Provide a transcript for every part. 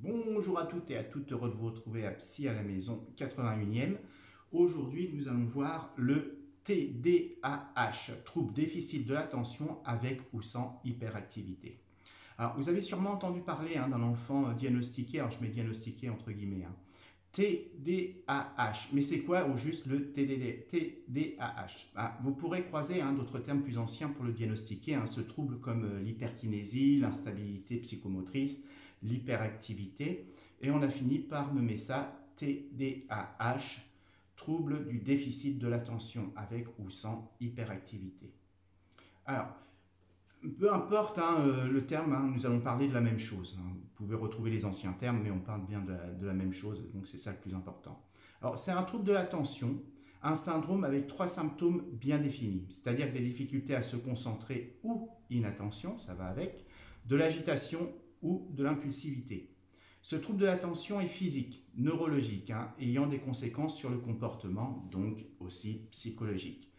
Bonjour à toutes et à toutes, heureux de vous retrouver à Psy à la maison 81e. Aujourd'hui, nous allons voir le TDAH, trouble déficit de l'attention avec ou sans hyperactivité. Alors, vous avez sûrement entendu parler d'un enfant diagnostiqué, alors je mets diagnostiqué entre guillemets, TDAH. Mais c'est quoi au juste le TDAH? Vous pourrez croiser d'autres termes plus anciens pour le diagnostiquer, ce trouble comme l'hyperkinésie, l'instabilité psychomotrice, l'hyperactivité, et on a fini par nommer ça TDAH, trouble du déficit de l'attention avec ou sans hyperactivité. Alors, peu importe le terme, nous allons parler de la même chose. Vous pouvez retrouver les anciens termes, mais on parle bien de la même chose, donc c'est ça le plus important. Alors, c'est un trouble de l'attention, un syndrome avec 3 symptômes bien définis, c'est-à-dire des difficultés à se concentrer ou inattention, ça va avec, de l'agitation ou de l'impulsivité. Ce trouble de l'attention est physique, neurologique, ayant des conséquences sur le comportement, donc aussi psychologique.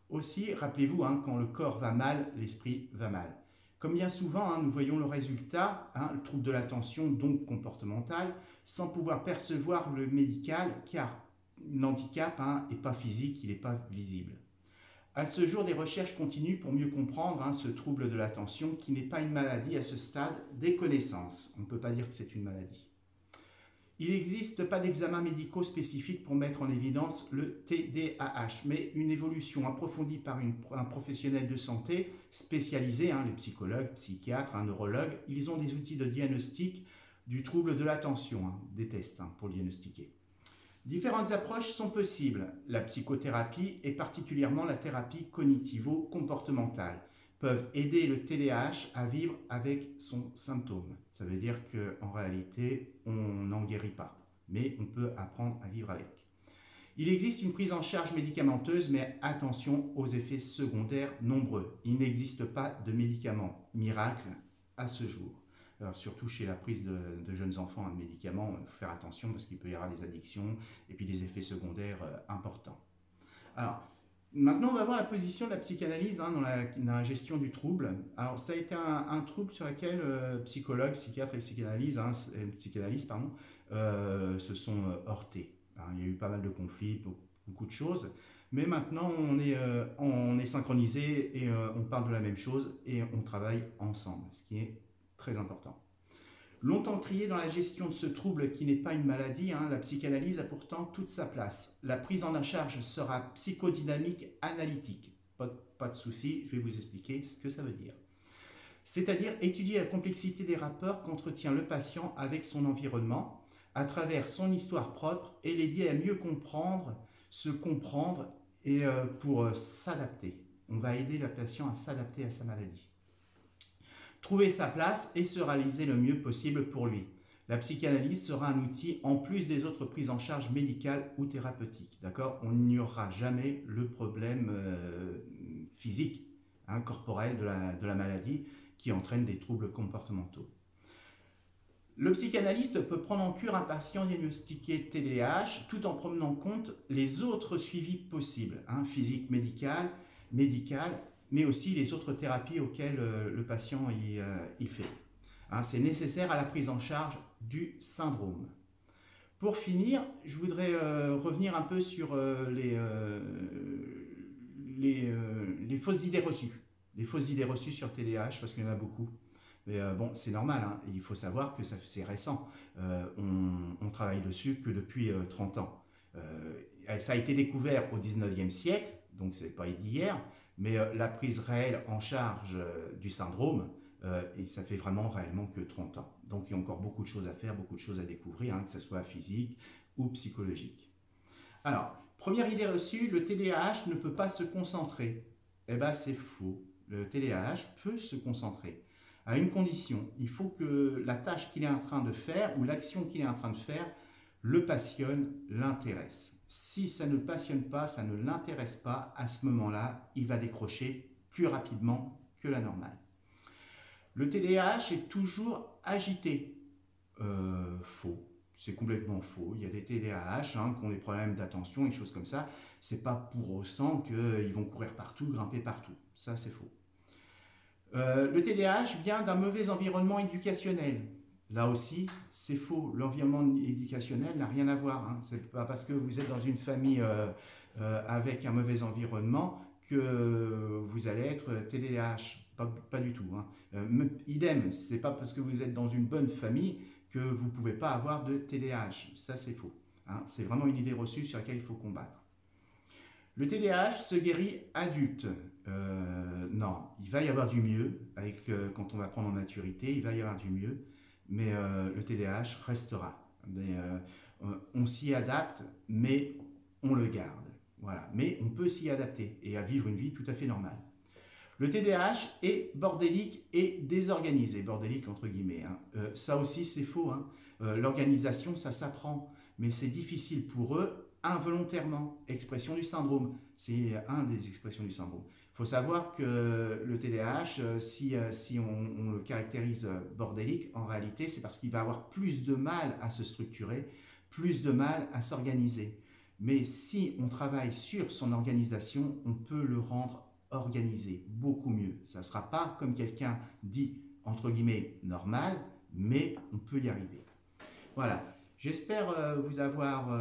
Aussi, rappelez-vous, quand le corps va mal, l'esprit va mal. Comme bien souvent, nous voyons le résultat, le trouble de l'attention, donc comportemental, sans pouvoir percevoir le médical, car l'handicap n'est pas physique, il n'est pas visible. À ce jour, des recherches continuent pour mieux comprendre ce trouble de l'attention qui n'est pas une maladie à ce stade des connaissances. On ne peut pas dire que c'est une maladie. Il n'existe pas d'examen médicaux spécifique pour mettre en évidence le TDAH, mais une évolution approfondie par un professionnel de santé spécialisé, les psychologues, psychiatres, neurologues, ils ont des outils de diagnostic du trouble de l'attention, des tests pour le diagnostiquer. Différentes approches sont possibles. La psychothérapie et particulièrement la thérapie cognitivo-comportementale peuvent aider le TDAH à vivre avec son symptôme. Ça veut dire qu'en réalité, on n'en guérit pas, mais on peut apprendre à vivre avec. Il existe une prise en charge médicamenteuse, mais attention aux effets secondaires nombreux. Il n'existe pas de médicaments miracle à ce jour. Alors, surtout chez la prise de jeunes enfants de médicaments, il faut faire attention parce qu'il peut y avoir des addictions et puis des effets secondaires importants. Alors, maintenant, on va voir la position de la psychanalyse dans la gestion du trouble. Alors, ça a été un trouble sur lequel psychologues, psychiatres et psychanalystes se sont heurtés. Il y a eu pas mal de conflits, beaucoup de choses. Mais maintenant, on est synchronisés et on parle de la même chose et on travaille ensemble, ce qui est très important. Longtemps crié dans la gestion de ce trouble qui n'est pas une maladie, la psychanalyse a pourtant toute sa place. La prise en charge sera psychodynamique analytique. Pas de souci, je vais vous expliquer ce que ça veut dire. C'est-à-dire étudier la complexité des rapports qu'entretient le patient avec son environnement à travers son histoire propre et l'aider à mieux comprendre, se comprendre et pour s'adapter. On va aider le patient à s'adapter à sa maladie. Trouver sa place et se réaliser le mieux possible pour lui. La psychanalyse sera un outil en plus des autres prises en charge médicales ou thérapeutiques. D'accord ? On n'ignorera jamais le problème physique, corporel de la maladie qui entraîne des troubles comportementaux. Le psychanalyste peut prendre en cure un patient diagnostiqué TDAH tout en prenant en compte les autres suivis possibles, physique, médical, mais aussi les autres thérapies auxquelles le patient il fait. C'est nécessaire à la prise en charge du syndrome. Pour finir, je voudrais revenir un peu sur les fausses idées reçues. Les fausses idées reçues sur le TDAH, parce qu'il y en a beaucoup. Mais bon, c'est normal, il faut savoir que c'est récent. On travaille dessus que depuis 30 ans. Ça a été découvert au 19e siècle, donc ce n'est pas d'hier, mais la prise réelle en charge du syndrome, et ça fait réellement que 30 ans. Donc il y a encore beaucoup de choses à faire, beaucoup de choses à découvrir, que ce soit physique ou psychologique. Alors, première idée reçue, le TDAH ne peut pas se concentrer. Eh bien, c'est faux. Le TDAH peut se concentrer. À une condition, il faut que la tâche qu'il est en train de faire ou l'action qu'il est en train de faire le passionne, l'intéresse. Si ça ne le passionne pas, ça ne l'intéresse pas, à ce moment-là, il va décrocher plus rapidement que la normale. Le TDAH est toujours agité. Faux. C'est complètement faux. Il y a des TDAH qui ont des problèmes d'attention et des choses comme ça. C'est pas pour autant qu'ils vont courir partout, grimper partout. Ça, c'est faux. Le TDAH vient d'un mauvais environnement éducationnel. Là aussi, c'est faux. L'environnement éducationnel n'a rien à voir. Hein. C'est pas parce que vous êtes dans une famille avec un mauvais environnement que vous allez être TDAH. Pas du tout. Hein. Idem, c'est pas parce que vous êtes dans une bonne famille que vous ne pouvez pas avoir de TDAH. Ça, c'est faux. Hein. C'est vraiment une idée reçue sur laquelle il faut combattre. Le TDAH se guérit adulte. Non, il va y avoir du mieux quand on va prendre en maturité, il va y avoir du mieux, mais le TDAH restera. On s'y adapte, mais on le garde. Voilà. Mais on peut s'y adapter et à vivre une vie tout à fait normale. Le TDAH est bordélique et désorganisé, bordélique entre guillemets. Hein. Ça aussi c'est faux. Hein. L'organisation, ça s'apprend, mais c'est difficile pour eux involontairement. Expression du syndrome, c'est un des expressions du syndrome. Il faut savoir que le TDAH, si on le caractérise bordélique, en réalité c'est parce qu'il va avoir plus de mal à se structurer, plus de mal à s'organiser. Mais si on travaille sur son organisation, on peut le rendre organisé, beaucoup mieux. Ça ne sera pas comme quelqu'un dit, entre guillemets, normal, mais on peut y arriver. Voilà, j'espère vous avoir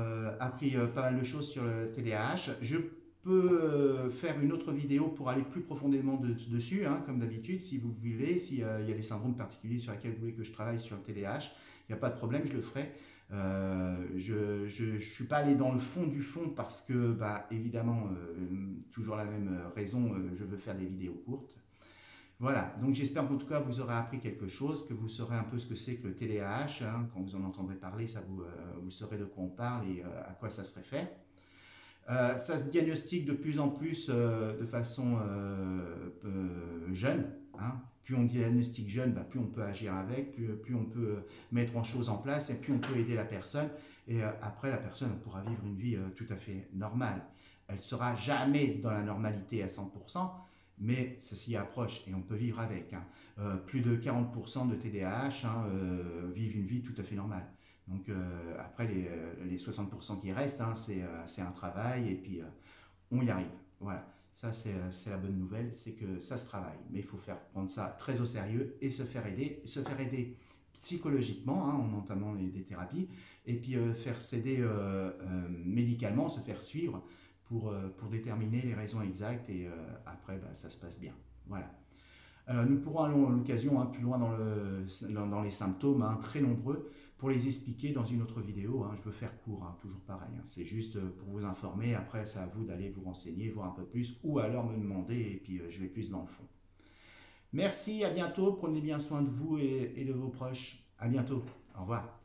appris pas mal de choses sur le TDAH. Je peux faire une autre vidéo pour aller plus profondément dessus, hein, comme d'habitude, si vous voulez, s'il y a des syndromes particuliers sur lesquels vous voulez que je travaille sur le TDAH, il n'y a pas de problème, je le ferai. Je ne suis pas allé dans le fond du fond parce que, bah, évidemment, toujours la même raison, je veux faire des vidéos courtes. Voilà, donc j'espère qu'en tout cas vous aurez appris quelque chose, que vous saurez un peu ce que c'est que le TDAH. Hein, quand vous en entendrez parler, vous saurez de quoi on parle et à quoi ça se réfère. Ça se diagnostique de plus en plus de façon jeune. Hein. Plus on diagnostique jeune, bah, plus on peut agir avec, plus on peut mettre en choses en place et plus on peut aider la personne. Et après, la personne pourra vivre une vie tout à fait normale. Elle ne sera jamais dans la normalité à 100%, mais ça s'y approche et on peut vivre avec. Hein. Plus de 40% de TDAH hein, vivent une vie tout à fait normale. Donc après, les 60% qui restent, hein, c'est un travail et puis on y arrive. Voilà, ça c'est la bonne nouvelle, c'est que ça se travaille. Mais il faut prendre ça très au sérieux et se faire aider psychologiquement, hein, en entamant des thérapies, et puis faire s'aider médicalement, se faire suivre pour déterminer les raisons exactes et après bah, ça se passe bien. Voilà. Alors, nous pourrons aller à l'occasion hein, plus loin dans les symptômes, hein, très nombreux, pour les expliquer dans une autre vidéo. Hein. Je veux faire court, hein, toujours pareil. Hein. C'est juste pour vous informer. Après, c'est à vous d'aller vous renseigner, voir un peu plus, ou alors me demander, et puis je vais plus dans le fond. Merci, à bientôt. Prenez bien soin de vous et de vos proches. À bientôt. Au revoir.